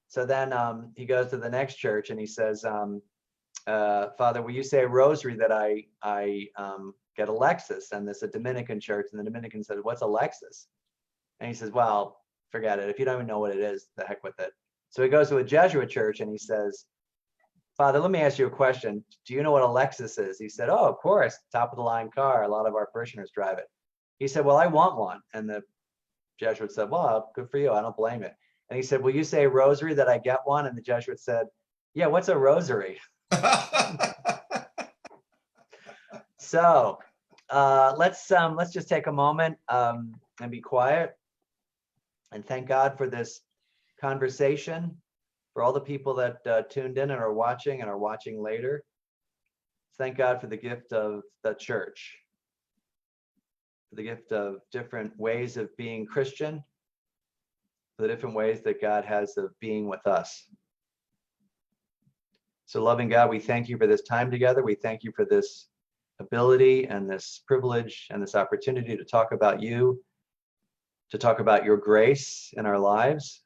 So then he goes to the next church, and he says, "Father, will you say a rosary that I get a Lexus?" And there's a Dominican church, and the Dominican said, "What's a Lexus?" And he says, "Well, forget it. If you don't even know what it is, the heck with it." So he goes to a Jesuit church, and he says, "Father, let me ask you a question. Do you know what a Lexus is?" He said, "Oh, of course, top of the line car. A lot of our parishioners drive it." He said, "Well, I want one." And the Jesuit said, "Well, good for you. I don't blame it." And he said, "Will you say a rosary that I get one?" And the Jesuit said, "Yeah, what's a rosary?" So let's just take a moment and be quiet and thank God for this conversation, for all the people that tuned in and are watching later. Thank God for the gift of the church, for the gift of different ways of being Christian, for the different ways that God has of being with us. So loving God, we thank you for this time together. We thank you for this ability and this privilege and this opportunity to talk about you, to talk about your grace in our lives.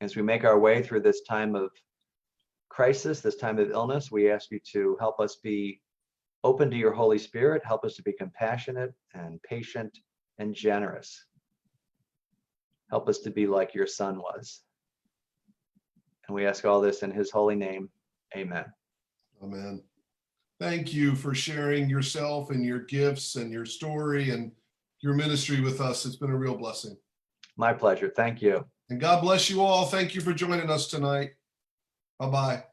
As we make our way through this time of crisis, this time of illness, we ask you to help us be open to your Holy Spirit, help us to be compassionate and patient and generous. Help us to be like your Son was. And we ask all this in his holy name. Amen. Amen. Thank you for sharing yourself and your gifts and your story and your ministry with us. It's been a real blessing. My pleasure. Thank you. And God bless you all. Thank you for joining us tonight. Bye-bye.